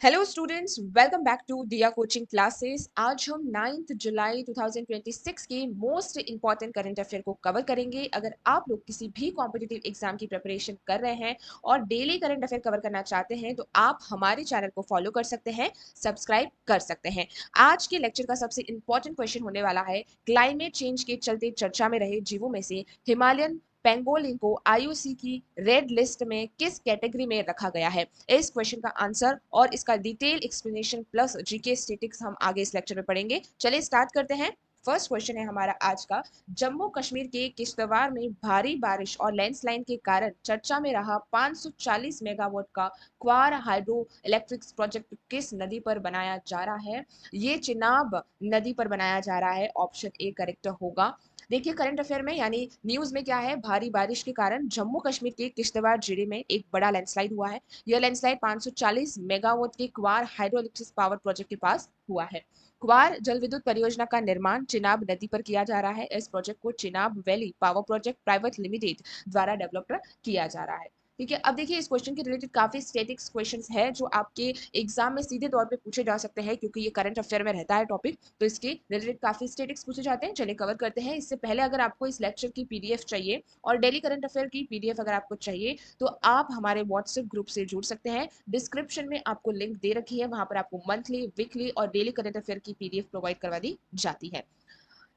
Hello students, welcome back to Diya coaching classes. आज हम 9 जुलाई 2026 के मोस्ट इंपॉर्टेंट करंट अफेयर को कवर करेंगे। अगर आप लोग किसी भी कॉम्पिटिटिव एग्जाम की प्रिपरेशन कर रहे हैं और डेली करंट अफेयर कवर करना चाहते हैं तो आप हमारे चैनल को फॉलो कर सकते हैं, सब्सक्राइब कर सकते हैं। आज के लेक्चर का सबसे इंपॉर्टेंट क्वेश्चन होने वाला है, क्लाइमेट चेंज के चलते चर्चा में रहे जीवों में से हिमालयन पेंगोलिन को आईयूसी की रेड लिस्ट में किस कैटेगरी में रखा गया है। इस क्वेश्चन का आंसर और इसका detail explanation plus GK statics हम आगे इस लेक्चर में पढ़ेंगे। चलिए स्टार्ट करते हैं। फर्स्ट क्वेश्चन है हमारा आज का, जम्मू कश्मीर के किश्तवाड़ में भारी बारिश और लैंडस्लाइड के कारण चर्चा में रहा 540 मेगावाट का क्वार हाइड्रो इलेक्ट्रिक प्रोजेक्ट किस नदी पर बनाया जा रहा है। ये चिनाब नदी पर बनाया जा रहा है। ऑप्शन ए करेक्ट होगा। देखिए करंट अफेयर में यानी न्यूज में क्या है, भारी बारिश के कारण जम्मू कश्मीर के किश्तवाड़ जिले में एक बड़ा लैंडस्लाइड हुआ है। यह लैंडस्लाइड 540 मेगावाट के क्वार हाइड्रो इलेक्ट्रिक पावर प्रोजेक्ट के पास हुआ है। क्वार जल विद्युत परियोजना का निर्माण चिनाब नदी पर किया जा रहा है। इस प्रोजेक्ट को Chenab valley power project private limited द्वारा डेवलप किया जा रहा है। ठीक है, अब देखिए इस क्वेश्चन के रिलेटेड काफी स्टैटिक्स क्वेश्चंस है जो आपके एग्जाम में सीधे तौर पे पूछे जा सकते हैं, क्योंकि ये करंट अफेयर में रहता है टॉपिक, तो इसके रिलेटेड काफी स्टैटिक्स पूछे जाते हैं। चलिए कवर करते हैं। इससे पहले अगर आपको इस लेक्चर की पीडीएफ चाहिए और डेली करंट अफेयर की पीडीएफ अगर आपको चाहिए तो आप हमारे व्हाट्सएप ग्रुप से जुड़ सकते हैं। डिस्क्रिप्शन में आपको लिंक दे रखी है, वहां पर आपको मंथली, वीकली और डेली करंट अफेयर की पीडीएफ प्रोवाइड करवा दी जाती है।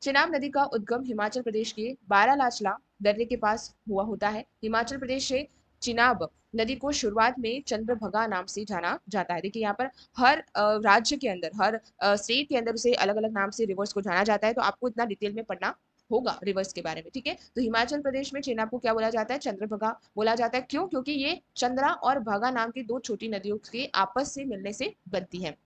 चिनाब नदी का उद्गम हिमाचल प्रदेश के बारालाचला दर्रे के पास हुआ होता है। हिमाचल प्रदेश से चिनाब नदी को शुरुआत में चंद्रभगा नाम से जाना जाता है। देखिए यहाँ पर हर राज्य के अंदर, हर स्टेट के अंदर उसे अलग अलग नाम से रिवर्स को जाना जाता है, तो आपको इतना डिटेल में पढ़ना होगा रिवर्स के बारे में। ठीक है, तो हिमाचल प्रदेश में चिनाब को क्या बोला जाता है, चंद्रभगा बोला जाता है। क्यों? क्योंकि ये चंद्रा और भगा नाम की दो छोटी नदियों के आपस से मिलने से बनती है।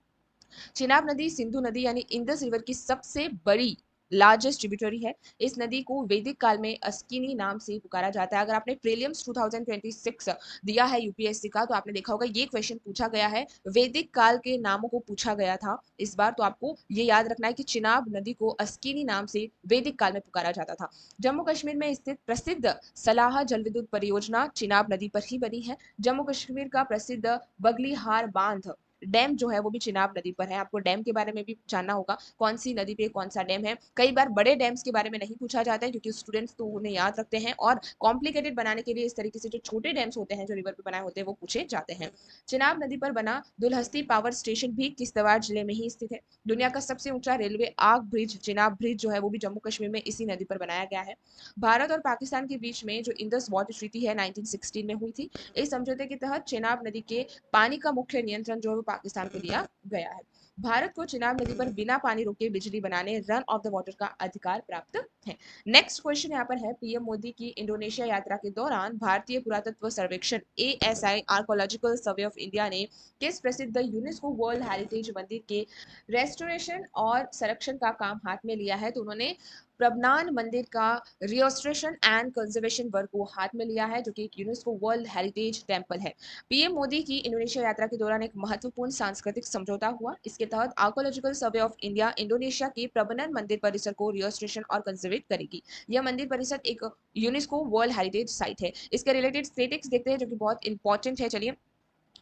चिनाब नदी सिंधु नदी यानी इंडस रिवर की सबसे बड़ी लार्जेस्ट ट्रिब्यूटरी है। इस नदी को वैदिक काल में अस्किनी नाम से पुकारा जाता है। अगर आपने प्रीलिम्स 2026 दिया है यूपीएससी का तो आपने देखा होगा ये क्वेश्चन पूछा गया है, वैदिक काल के नामों को पूछा गया था इस बार, तो आपको ये याद रखना है कि चिनाब नदी को अस्किनी नाम से वैदिक काल में पुकारा जाता था। जम्मू कश्मीर में स्थित प्रसिद्ध सलाह जल विद्युत परियोजना चिनाब नदी पर ही बनी है। जम्मू कश्मीर का प्रसिद्ध बगलीहार बांध डैम जो है वो भी चिनाब नदी पर है। आपको डैम के बारे में भी जानना होगा, कौन सी नदी पे कौन सा डैम है। कई बार बड़े डैम्स के बारे में नहीं पूछा जाता है क्योंकि स्टूडेंट्स तो उन्हें याद रखते हैं, और कॉम्प्लिकेटेड बनाने के लिए इस तरीके से जो छोटे डैम्स होते हैं जो रिवर पे बनाए होते हैं वो पूछे जाते हैं। चिनाब नदी पर बना दुलहस्ती पावर स्टेशन भी किश्तवाड़ जिले में ही स्थित है। दुनिया का सबसे ऊंचा railway arch bridge Chenab bridge जो है वो भी जम्मू कश्मीर में इसी नदी पर बनाया गया है। भारत और पाकिस्तान के बीच में जो इंडस वाटर ट्रीटी है 1916 में हुई थी। इस समझौते के तहत चिनाब नदी के पानी का मुख्य नियंत्रण जो है वो पाकिस्तान को दिया गया है। भारत को चिनाब नदी पर बिना पानी रोके बिजली बनाने, रन ऑफ द वाटर का अधिकार प्राप्त है। नेक्स्ट क्वेश्चन यहाँ पर है, पीएम मोदी की इंडोनेशिया यात्रा के दौरान भारतीय पुरातत्व सर्वेक्षण ASI archaeological survey of India ने किस प्रसिद्ध यूनेस्को वर्ल्ड हेरिटेज मंदिर के रेस्टोरेशन और संरक्षण का काम हाथ में लिया है। तो उन्होंने प्रबनान मंदिर का रियोस्ट्रेशन एंड कंजर्वेशन वर्क को हाथ में लिया है, जो कि एक यूनेस्को वर्ल्ड हेरिटेज टेम्पल है। पीएम मोदी की इंडोनेशिया यात्रा के दौरान एक महत्वपूर्ण सांस्कृतिक समझौता हुआ। इसके तहत archaeological survey of India Indonesia के प्रबनन मंदिर परिसर को रियोस्ट्रेशन और कंजर्वेट करेगी। यह मंदिर परिसर एक यूनेस्को वर्ल्ड हेरिटेज साइट है। इसके रिलेटेड स्टेटिक्स देखते हैं जो कि बहुत इंपॉर्टेंट है। चलिए,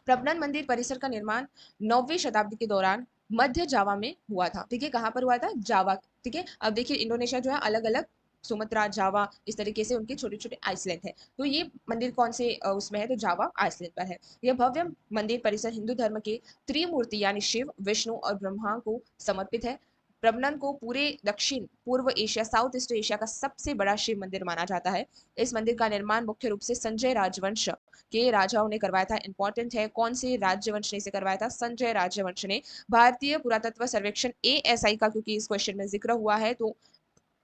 प्रबनन मंदिर परिसर का निर्माण 9वीं शताब्दी के दौरान मध्य जावा में हुआ था। ठीक है, कहाँ पर हुआ था? जावा। ठीक है, अब देखिए इंडोनेशिया जो है अलग अलग, सुमत्रा, जावा, इस तरीके से उनके छोटे छोटे आइसलैंड है। तो ये मंदिर कौन से उसमें है? तो जावा आइसलैंड पर है। यह भव्य मंदिर परिसर हिंदू धर्म के त्रिमूर्ति यानी शिव, विष्णु और ब्रह्मा को समर्पित है। प्रबनन को पूरे दक्षिण पूर्व एशिया, साउथ ईस्ट एशिया का सबसे बड़ा शिव मंदिर माना जाता है। इस मंदिर का निर्माण मुख्य रूप से संजय राजवंश के राजाओं ने करवाया था। इंपॉर्टेंट है, कौन से राजवंश ने इसे करवाया था? संजय राजवंश ने। भारतीय पुरातत्व सर्वेक्षण एएसआई का क्योंकि इस क्वेश्चन में जिक्र हुआ है तो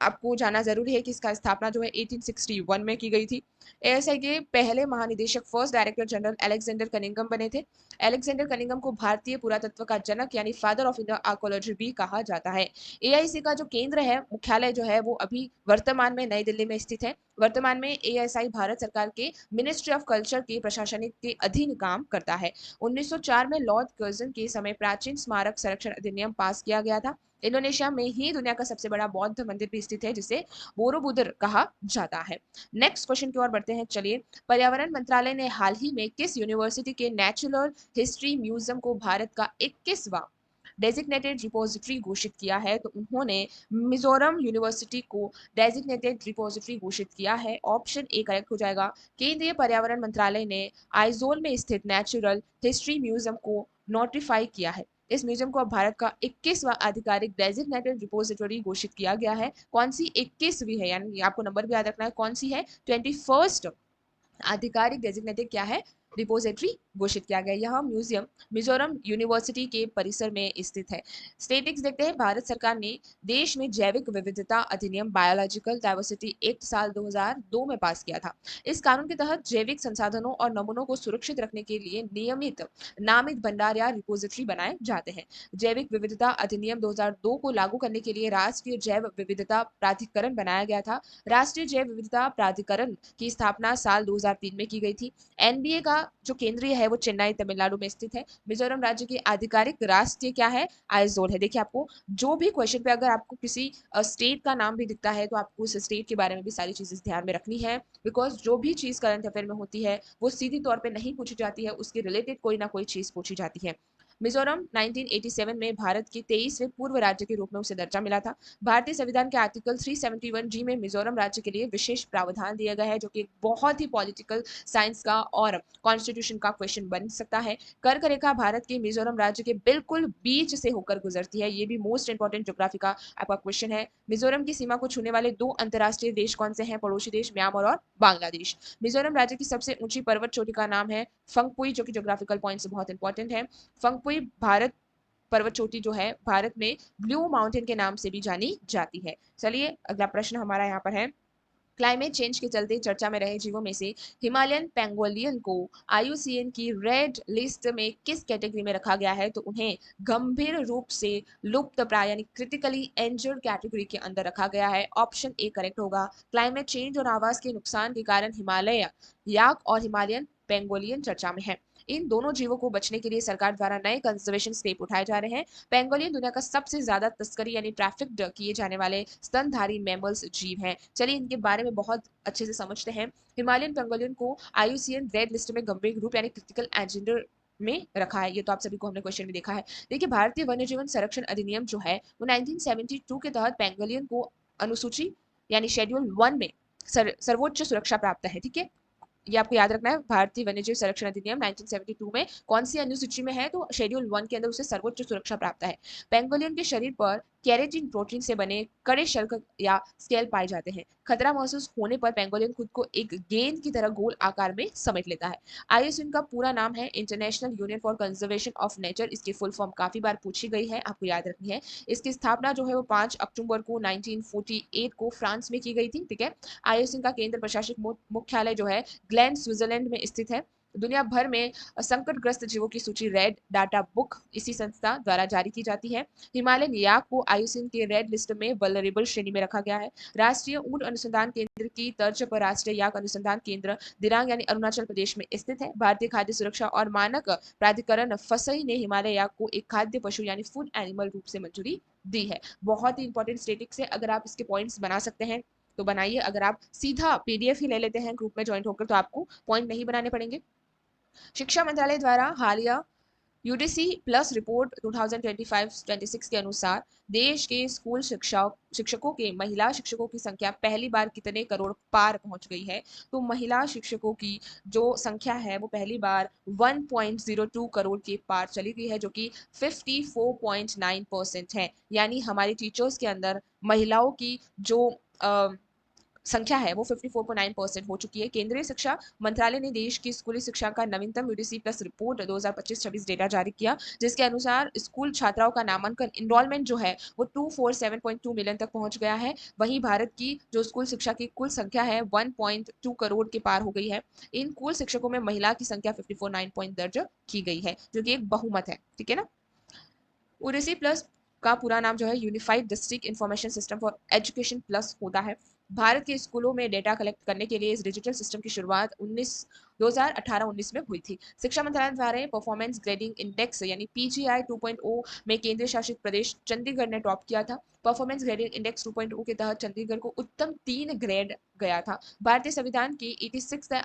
आपको जानना जरूरी है कि इसका स्थापना जो है 1861 में की गई थी। एएसआई के पहले महानिदेशक, first director general Alexander Cunningham बने थे। अलेक्जेंडर कनिंगम को भारतीय पुरातत्व का जनक यानी फादर ऑफ इंडियन आर्कोलॉजी भी कहा जाता है। एआईसी का जो केंद्र है, मुख्यालय जो है वो अभी वर्तमान में नई दिल्ली में स्थित है। वर्तमान में एएसआई भारत सरकार के मिनिस्ट्री ऑफ कल्चर के प्रशासनिक के अधीन काम करता है। 1904 में लॉर्ड कर्जन के समय प्राचीन स्मारक संरक्षण अधिनियम पास किया गया था। इंडोनेशिया में ही दुनिया का सबसे बड़ा बौद्ध मंदिर भी स्थित है जिसे बोरोबुदर कहा जाता है। नेक्स्ट क्वेश्चन की ओर बढ़ते हैं। चलिए, पर्यावरण मंत्रालय ने हाल ही में किस यूनिवर्सिटी के नेचुरल हिस्ट्री म्यूजियम को भारत का 21वां डेजिग्नेटेड रिपोजिटरी घोषित किया है? तो उन्होंने मिजोरम यूनिवर्सिटी को डेजिग्नेटेड रिपोजिटरी घोषित किया है। ऑप्शन ए करेक्ट हो जाएगा। केंद्रीय पर्यावरण मंत्रालय ने आइजोल में स्थित नेचुरल हिस्ट्री म्यूजियम को नोटिफाई किया है। इस म्यूजियम को अब भारत का 21वां आधिकारिक डेजिग्नेटेड रिपोजिटरी घोषित किया गया है। कौन सी 21वीं है, यानी आपको नंबर भी याद रखना है, कौन सी है? 21st आधिकारिक डेजिग्नेटेड क्या है? रिपोजिटरी घोषित किया गया। यह म्यूजियम मिजोरम यूनिवर्सिटी के परिसर में स्थित है। स्टेटिक्स देखते हैं। भारत सरकार ने देश में जैविक विविधता अधिनियम बायोलॉजिकल डाइवर्सिटी एक्ट साल 2002 में पास किया था। इस कानून के तहत जैविक संसाधनों और नमूनों को सुरक्षित रखने के लिए नियमित नामित भंडार या रिपोजिटरी बनाए जाते हैं। जैविक विविधता अधिनियम 2002 को लागू करने के लिए राष्ट्रीय जैव विविधता प्राधिकरण बनाया गया था। राष्ट्रीय जैव विविधता प्राधिकरण की स्थापना साल 2003 में की गई थी। एनबीए का जो केंद्रीय है वो चेन्नई तमिलनाडु में स्थित है। मिजोरम राज्य की आधिकारिक राष्ट्रीय क्या है? आइजोल है। देखिए, आपको जो भी क्वेश्चन पे अगर आपको किसी स्टेट का नाम भी दिखता है तो आपको उस स्टेट के बारे में भी सारी चीजें ध्यान में रखनी है, बिकॉज जो भी चीज करंट अफेयर में होती है वो सीधी तौर पे नहीं पूछी जाती है, उसके रिलेटेड कोई ना कोई चीज पूछी जाती है। मिजोरम 1987 में भारत के 23वें पूर्व राज्य के रूप में उसे दर्जा मिला था। भारतीय संविधान के आर्टिकल 371 जी में मिजोरम राज्य के लिए विशेष प्रावधान दिया गया है, जो कि एक बहुत ही पॉलिटिकल साइंस का और कॉन्स्टिट्यूशन का क्वेश्चन बन सकता है। कर्क रेखा भारत के मिजोरम राज्य के बिल्कुल बीच से होकर गुजरती है। ये भी मोस्ट इंपॉर्टेंट ज्योग्राफी का आपका क्वेश्चन है। मिजोरम की सीमा को छूने वाले दो अंतरराष्ट्रीय देश कौन से हैं? पड़ोसी देश म्यांमार और बांग्लादेश। मिजोरम राज्य की सबसे ऊंची पर्वत चोटी का नाम है फंगपुई, जो कि ज्योग्राफिकल पॉइंट से बहुत इंपॉर्टेंट है। फंगपुई भारत पर्वत चोटी जो है भारत में ब्लू माउंटेन के नाम से भी जानी जाती है। चलिए, अगला प्रश्न हमारा यहाँ पर है। क्लाइमेट चेंज के चलते चर्चा में रहे जीवों में से हिमालयन पेंगोलियन को आईयूसीएन की रेड लिस्ट में किस कैटेगरी में रखा गया है? तो उन्हें गंभीर रूप से लुप्त प्राय यानी क्रिटिकली इंजर्ड कैटेगरी के अंदर रखा गया है। ऑप्शन ए करेक्ट होगा। क्लाइमेट चेंज और आवास के नुकसान के कारण हिमालय याक और हिमालयन पेंगोलियन चर्चा में है। इन दोनों जीवों को बचने के लिए सरकार द्वारा नए कंजर्वेशन स्टेप उठाए जा रहे हैं। पेंगोलियन दुनिया का सबसे ज्यादा तस्करी यानी ट्रैफिक्ड किए जाने वाले स्तनधारी मैमल्स जीव हैं। चलिए, इनके बारे में बहुत अच्छे से समझते हैं। हिमालयन पेंगोलियन को आईयूसीएन रेड लिस्ट में गंभीर रूप यानी क्रिटिकल एजेंडर में रखा है। ये तो आप सभी को हमने क्वेश्चन में देखा है। देखिए, भारतीय वन्य जीवन संरक्षण अधिनियम जो है वो 1972 के तहत पेंगोलियन को अनुसूची यानी शेड्यूल 1 में सर्वोच्च सुरक्षा प्राप्त है। ठीक है, ये आपको याद रखना है। भारतीय वन्यजीव संरक्षण अधिनियम 1972 में कौन सी अनुसूची में है? तो शेड्यूल 1 के अंदर उसे सर्वोच्च सुरक्षा प्राप्त है। पेंगोलियन के शरीर पर केरेटिन प्रोटीन से बने कड़े शल्क या स्केल पाए जाते हैं। खतरा महसूस होने पर पेंगोलियन खुद को एक गेंद की तरह गोल आकार में समेट लेता है। आईयूसीएन का पूरा नाम है international union for conservation of nature. इसकी फुल फॉर्म काफी बार पूछी गई है, आपको याद रखनी है। इसकी स्थापना जो है वो 5 अक्टूबर को 1948 को फ्रांस में की गई थी। ठीक है, आईयूसीएन का केंद्र प्रशासनिक मुख्यालय जो है ग्लैंड स्विट्जरलैंड में स्थित है। दुनिया भर में संकटग्रस्त जीवों की सूची रेड डाटा बुक इसी संस्था द्वारा जारी की जाती है। हिमालयन याक को आईयूसीएन के रेड लिस्ट में वल्नरेबल श्रेणी में रखा गया है। राष्ट्रीय ऊंट अनुसंधान केंद्र की तर्ज पर राष्ट्रीय याक अनुसंधान केंद्र दिरांग यानी अरुणाचल प्रदेश में स्थित है। भारतीय खाद्य सुरक्षा और मानक प्राधिकरण फसई ने हिमालय याक को एक खाद्य पशु यानी फूड एनिमल रूप से मंजूरी दी है। बहुत ही इंपॉर्टेंट स्टेटिक्स है, अगर आप इसके पॉइंट्स बना सकते हैं तो बनाइए। अगर आप सीधा पीडीएफ ही ले लेते हैं ग्रुप में ज्वाइन होकर तो आपको पॉइंट नहीं बनाने पड़ेंगे। शिक्षा मंत्रालय द्वारा हालिया यूडीसी प्लस रिपोर्ट 2025-26 के अनुसार देश के स्कूल शिक्षकों के महिला शिक्षकों की संख्या पहली बार कितने करोड़ पार पहुंच गई है? तो महिला शिक्षकों की जो संख्या है वो पहली बार 1.02 करोड़ के पार चली गई है, जो कि 54.9% है। यानी हमारी टीचर्स के अंदर महिलाओं की जो संख्या है वो 54.9% हो चुकी है। केंद्रीय शिक्षा मंत्रालय ने देश की स्कूली शिक्षा का नवीनतम यूडीसी प्लस रिपोर्ट 2025-26 डेटा जारी किया, जिसके अनुसार स्कूल छात्राओं का नामांकन इनरोलमेंट जो है वो 247.2 मिलियन तक पहुंच गया है। वहीं भारत की जो स्कूल शिक्षा की कुल संख्या है 1.2 करोड़ के पार हो गई है। इन कुल शिक्षकों में महिला की संख्या 54.9 पॉइंट दर्ज की गई है, जो कि एक बहुमत है। ठीक है ना। यूडीसी प्लस का पूरा नाम जो है unified district information system for education plus होता है। भारत के स्कूलों में डेटा कलेक्ट करने के लिए इस डिजिटल सिस्टम की शुरुआत 2018-19 में हुई थी। शिक्षा मंत्रालय द्वारा परफॉर्मेंस ग्रेडिंग इंडेक्स यानी पीजीआई 2.0 में केंद्र शासित प्रदेश चंडीगढ़ ने टॉप किया था। परफॉर्मेंस ग्रेडिंग इंडेक्स 2.0 के तहत चंडीगढ़ को उत्तम 3 ग्रेड गया था। भारतीय संविधान की 86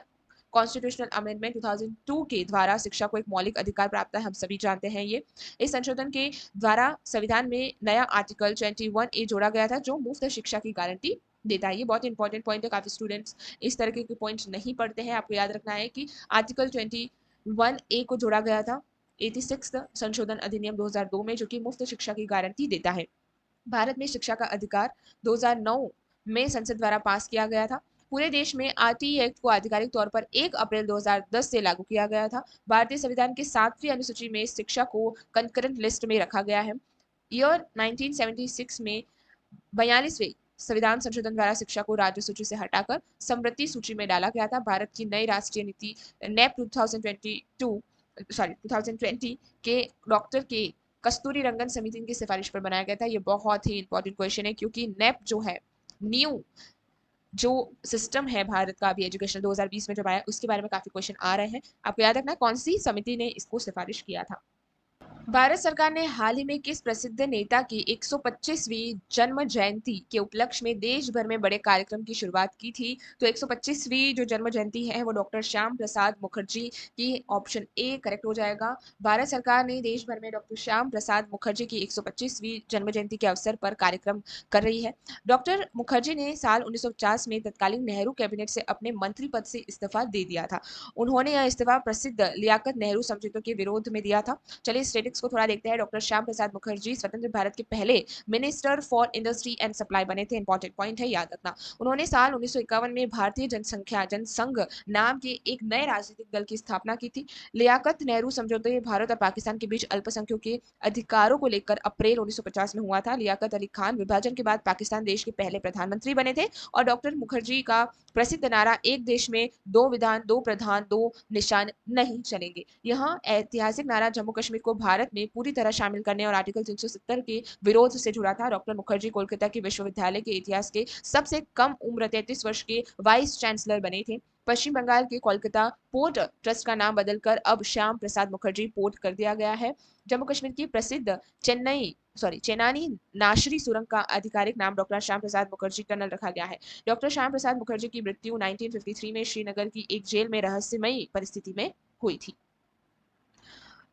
कॉन्स्टिट्यूशनल अमेंडमेंट 2002 के द्वारा शिक्षा को एक मौलिक अधिकार प्राप्त है, हम सभी जानते हैं ये। इस संशोधन के द्वारा संविधान में नया आर्टिकल 21A जोड़ा गया था जो मुफ्त शिक्षा की गारंटी देता है। ये बहुत इंपॉर्टेंट पॉइंट है, काफी स्टूडेंट्स इस तरह के पॉइंट नहीं पढ़ते हैं। आपको याद रखना है कि आर्टिकल 21A को जोड़ा गया था 86 संशोधन अधिनियम 2002 में, जो कि मुफ्त शिक्षा की गारंटी देता है। भारत में शिक्षा का अधिकार 2009 में संसद द्वारा पास किया गया था। पूरे देश में आरटीई एक्ट को आधिकारिक तौर पर 1 अप्रैल 2010 से लागू किया गया था। भारतीय संविधान के 7वीं अनुसूची में शिक्षा को कंकरेंट लिस्ट में रखा गया है। ईयर 1976 में 42वें संविधान संशोधन द्वारा शिक्षा को राज्य सूची से हटाकर समृद्धि सूची में डाला गया था। भारत की नई राष्ट्रीय नीति नेप 2020 के डॉक्टर के कस्तूरी रंगन समिति की सिफारिश पर बनाया गया था। ये बहुत ही इंपॉर्टेंट क्वेश्चन है क्योंकि नेप जो है, न्यू जो सिस्टम है भारत का अभी एजुकेशन 2020 में जब आया, उसके बारे में काफी क्वेश्चन आ रहे हैं। आपको याद रखना है कौन सी समिति ने इसको सिफारिश किया था। भारत सरकार ने हाल ही में किस प्रसिद्ध नेता की 125वीं जन्म जयंती के उपलक्ष्य में देश भर में बड़े कार्यक्रम की शुरुआत की थी? तो 125वीं जो जन्म जयंती है वो डॉक्टर श्याम प्रसाद मुखर्जी की, ऑप्शन ए करेक्ट हो जाएगा। भारत सरकार ने देश भर में डॉक्टर श्याम प्रसाद मुखर्जी की 125वीं जन्म जयंती के अवसर पर कार्यक्रम कर रही है। डॉक्टर मुखर्जी ने साल 1950 में तत्कालीन नेहरू कैबिनेट से अपने मंत्री पद से इस्तीफा दे दिया था। उन्होंने यह इस्तीफा प्रसिद्ध लियाकत नेहरू समझौतों के विरोध में दिया था। चलिए स्टेटिक्स को थोड़ा देखते हैं। डॉक्टर श्याम प्रसाद मुखर्जी स्वतंत्र भारत के पहले minister for industry and supply बने थे। इंपॉर्टेंट पॉइंट है, याद रखना। उन्होंने साल 1951 में भारतीय जनसंघ नाम के एक नए राजनीतिक दल की स्थापना की थी। लियाकत नेहरू समझौते भारत और पाकिस्तान के बीच अल्पसंख्यकों के अधिकारों को लेकर अप्रैल 1950 में हुआ था। लियाकत अली खान विभाजन के बाद पाकिस्तान देश के पहले प्रधानमंत्री बने थे और डॉक्टर मुखर्जी का प्रसिद्ध नारा एक देश में दो विधान दो प्रधान दो निशान नहीं चलेंगे। यह ऐतिहासिक नारा जम्मू कश्मीर को भारत में पूरी तरह शामिल करने और आर्टिकल 370 के विरोध से जुड़ा था। डॉक्टर मुखर्जी कोलकाता के विश्वविद्यालय के इतिहास के सबसे कम उम्र 33 वर्ष के वाइस चांसलर बने थे। पश्चिम बंगाल के कोलकाता पोर्ट ट्रस्ट का नाम बदलकर अब श्याम प्रसाद मुखर्जी पोर्ट कर दिया गया है। जम्मू कश्मीर की प्रसिद्ध चेनानी नाशरी सुरंग का आधिकारिक नाम डॉक्टर श्याम प्रसाद मुखर्जी टनल रखा गया है। डॉक्टर श्याम प्रसाद मुखर्जी की मृत्यु 1953 में श्रीनगर की एक जेल में रहस्यमयी परिस्थिति में हुई थी।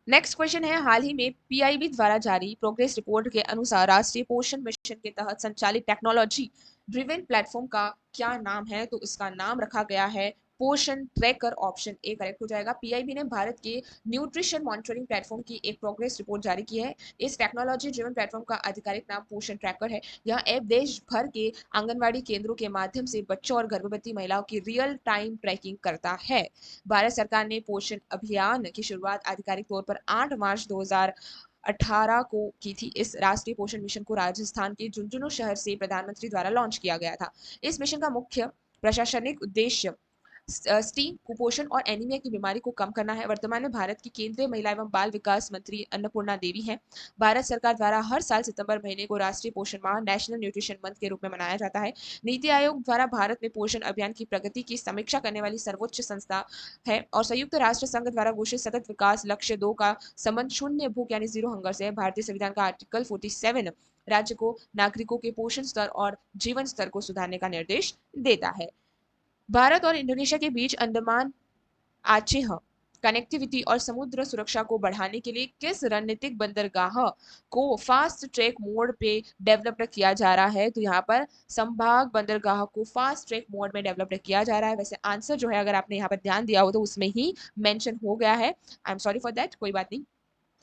नेक्स्ट क्वेश्चन है, हाल ही में पीआईबी द्वारा जारी प्रोग्रेस रिपोर्ट के अनुसार राष्ट्रीय पोषण मिशन के तहत संचालित टेक्नोलॉजी ड्रिवन प्लेटफॉर्म का क्या नाम है? तो इसका नाम रखा गया है पोषण ट्रैकर, ऑप्शन ए करेक्ट हो जाएगा। पीआईबी ने भारत के न्यूट्रिशन मॉनिटरिंग प्लेटफॉर्म की एक प्रोग्रेस रिपोर्ट जारी की है। इस टेक्नोलॉजी ड्रिवन प्लेटफॉर्म का आधिकारिक नाम पोषण ट्रैकर है। यह ऐप देश भर के आंगनबाड़ी केंद्रों के माध्यम से बच्चों और गर्भवती महिलाओं की रियल टाइम ट्रैकिंग करता है। भारत सरकार ने पोषण अभियान की शुरुआत आधिकारिक तौर पर 8 मार्च 2018 को की थी। इस राष्ट्रीय पोषण मिशन को राजस्थान के झुंझुनू शहर से प्रधानमंत्री द्वारा लॉन्च किया गया था। इस मिशन का मुख्य प्रशासनिक उद्देश्य स्टीम, कुपोषण और एनीमिया की बीमारी को कम करना है। वर्तमान में भारत की केंद्रीय महिला एवं बाल विकास मंत्री अन्नपूर्णा देवी हैं। भारत सरकार द्वारा हर साल सितंबर महीने को राष्ट्रीय पोषण माह, नेशनल न्यूट्रिशन मंथ के रूप में मनाया जाता है। नीति आयोग द्वारा भारत में पोषण अभियान की प्रगति की समीक्षा करने वाली सर्वोच्च संस्था है और संयुक्त राष्ट्र संघ द्वारा घोषित सतत विकास लक्ष्य 2 का संबंध शून्य भूख यानी जीरो हंगर से है। भारतीय संविधान का आर्टिकल 47 राज्य को नागरिकों के पोषण स्तर और जीवन स्तर को सुधारने का निर्देश देता है। भारत और इंडोनेशिया के बीच अंडमान आचेह कनेक्टिविटी और समुद्र सुरक्षा को बढ़ाने के लिए किस रणनीतिक बंदरगाह को फास्ट ट्रैक मोड पे डेवलप किया जा रहा है? तो यहाँ पर संभाग बंदरगाह को फास्ट ट्रैक मोड में डेवलप किया जा रहा है। वैसे आंसर जो है, अगर आपने यहाँ पर ध्यान दिया हो तो उसमें ही मेंशन हो गया है। I am sorry for that, कोई बात नहीं।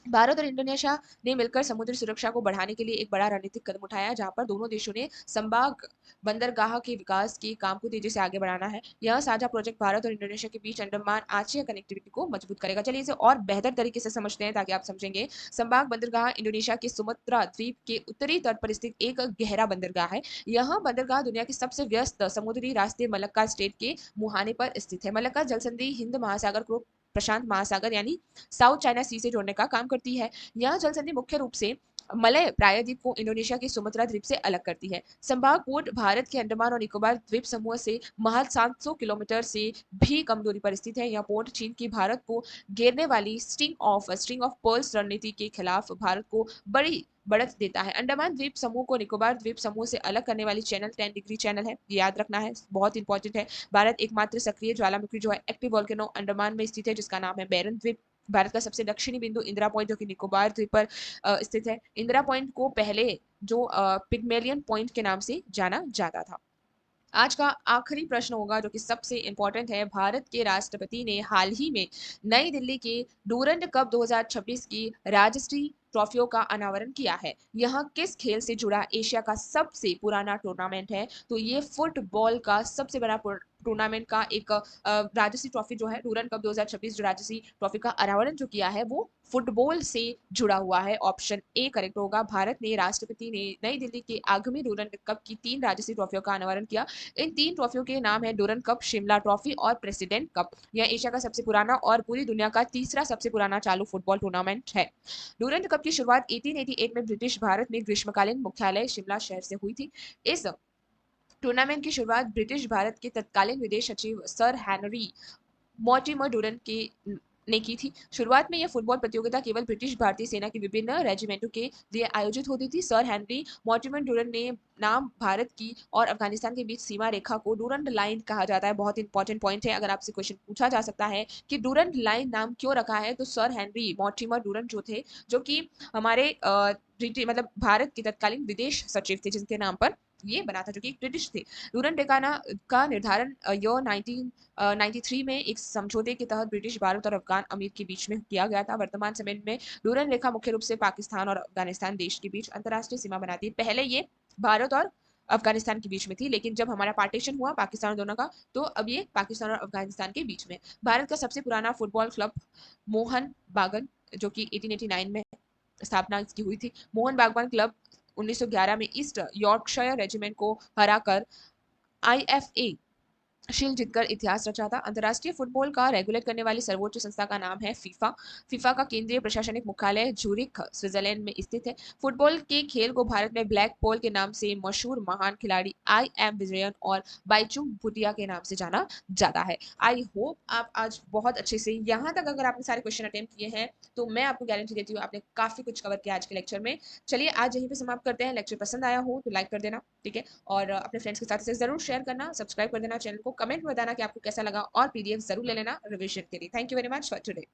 भारत और इंडोनेशिया ने मिलकर समुद्री सुरक्षा को बढ़ाने के लिए एक बड़ा रणनीतिक कदम उठाया, जहां पर दोनों देशों ने संभाग बंदरगाह के विकास के काम को तेजी से आगे बढ़ाना है। यह साझा प्रोजेक्ट भारत और इंडोनेशिया के बीच अंडमान आशिया कनेक्टिविटी को मजबूत करेगा। चलिए इसे और बेहतर तरीके से समझते हैं ताकि आप समझेंगे। संभाग बंदरगाह इंडोनेशिया के सुमत्रा द्वीप के उत्तरी तट पर स्थित एक गहरा बंदरगाह है। यह बंदरगाह दुनिया की सबसे व्यस्त समुद्री रास्ते मलक्का स्टेट के मुहाने पर स्थित है। मलक्का जल संधि हिंद महासागर को प्रशांत महासागर यानी साउथ चाइना सी से जोड़ने का काम करती है। यह जल संधि मुख्य रूप से मलय प्रायद्वीप को इंडोनेशिया की सुमात्रा द्वीप से अलग करती है। संभाग पोर्ट भारत के अंडमान और निकोबार द्वीप समूह से महज 700 किलोमीटर से भी कम दूरी पर स्थित है। यह पोर्ट चीन की भारत को घेरने वाली स्ट्रिंग ऑफ पर्ल्स रणनीति के खिलाफ भारत को बड़ी बढ़त देता है। अंडमान द्वीप समूह को निकोबार द्वीप समूह से अलग करने वाली चैनल 10 डिग्री चैनल है, ये याद रखना है, बहुत इंपॉर्टेंट है। भारत एकमात्र सक्रिय ज्वालामुखी जो है एक्टिव वोल्केनो अंडमान में स्थित है, जिसका नाम है बैरन द्वीप। भारत का सबसे दक्षिणी बिंदु इंदिरा पॉइंट जो कि निकोबार द्वीप पर स्थित है। इंदिरा पॉइंट को पहले जो पिग्मेलियन पॉइंट के नाम से जाना जाता था। आज का आखिरी प्रश्न होगा जो कि सबसे इंपॉर्टेंट है। भारत के राष्ट्रपति ने हाल ही में नई दिल्ली के डूरंड कप 2026 की राजश्री ट्रॉफियों का अनावरण किया है। यह किस खेल से जुड़ा एशिया का सबसे पुराना टूर्नामेंट है? तो ये फुटबॉल का सबसे बड़ा टूर्नामेंट का एक राजश्री ट्रॉफी जो है डूरंड कप 2026 जो राजश्री ट्रॉफी का अनावरण जो किया है वो फुटबॉल से जुड़ा हुआ है। ऑप्शन ए करेक्ट होगा। भारत ने राष्ट्रपति ने नई दिल्ली के आगामी डूरंड कप की 3 राजश्री ट्रॉफियों का अनावरण किया। इन 3 ट्रॉफियों के नाम है डूरंड कप, शिमला ट्रॉफी और प्रेसिडेंट कप। यह एशिया का सबसे पुराना और पूरी दुनिया का तीसरा सबसे पुराना चालू फुटबॉल टूर्नामेंट है। डूरंड कप की शुरुआत 1888 में ब्रिटिश भारत में ग्रीष्मकालीन मुख्यालय शिमला शहर से हुई थी। इस टूर्नामेंट की शुरुआत ब्रिटिश भारत के तत्कालीन विदेश सचिव सर हेनरी मॉर्टिमर डूरन के ने की थी। शुरुआत में यह फुटबॉल प्रतियोगिता केवल ब्रिटिश भारतीय सेना के विभिन्न रेजिमेंटों के लिए आयोजित होती थी। सर हेनरी मॉर्टिमर डूरन ने नाम भारत की और अफगानिस्तान के बीच सीमा रेखा को डूरंड लाइन कहा जाता है। बहुत इंपॉर्टेंट पॉइंट है, अगर आपसे क्वेश्चन पूछा जा सकता है कि डूरंड लाइन नाम क्यों रखा है, तो सर हेनरी मॉर्टिमर डूरन जो थे, जो कि हमारे मतलब भारत के तत्कालीन विदेश सचिव थे, जिनके नाम पर ये बना था, जो कि ब्रिटिश थे। डूरंड रेखाना का निर्धारण ईयर 1993 में एक समझौते के तहत ब्रिटिश भारत और अफगान अमीर के बीच में किया गया था। वर्तमान समय में डूरंड रेखा मुख्य रूप से पाकिस्तान और अफगानिस्तान देश के बीच अंतर्राष्ट्रीय सीमा बनाती है। पहले ये भारत और अफगानिस्तान के बीच में थी, लेकिन जब हमारा पार्टीशन हुआ पाकिस्तान दोनों का, तो अब ये पाकिस्तान और अफगानिस्तान के बीच में। भारत का सबसे पुराना फुटबॉल क्लब मोहन बागन जो कि 1889 में स्थापना इसकी हुई थी। मोहन बागवान क्लब 1911 में ईस्ट यॉर्कशायर रेजिमेंट को हराकर आईएफए शील्ड जीतकर इतिहास रचा था। अंतर्राष्ट्रीय फुटबॉल का रेगुलेट करने वाली सर्वोच्च संस्था का नाम है फीफा। फीफा का केंद्रीय प्रशासनिक मुख्यालय ज्यूरिख स्विट्जरलैंड में स्थित है। फुटबॉल के खेल को भारत में ब्लैक बॉल के नाम से मशहूर महान खिलाड़ी आई एम विजयन और बाईचुंग भूटिया के नाम से जाना जाता है। आई होप आप आज बहुत अच्छे से यहाँ तक अगर आपने सारे क्वेश्चन अटेम्प्ट किए हैं तो मैं आपको गारंटी देती हूँ आपने काफी कुछ कवर किया आज के लेक्चर में। चलिए आज यहीं पे समाप्त करते हैं। लेक्चर पसंद आया हो तो लाइक कर देना, ठीक है, और अपने फ्रेंड्स के साथ इसे जरूर शेयर करना, सब्सक्राइब कर देना चैनल को, कमेंट में बताना कि आपको कैसा लगा और पीडीएफ जरूर ले लेना रिवीजन के लिए। Thank you very much for today.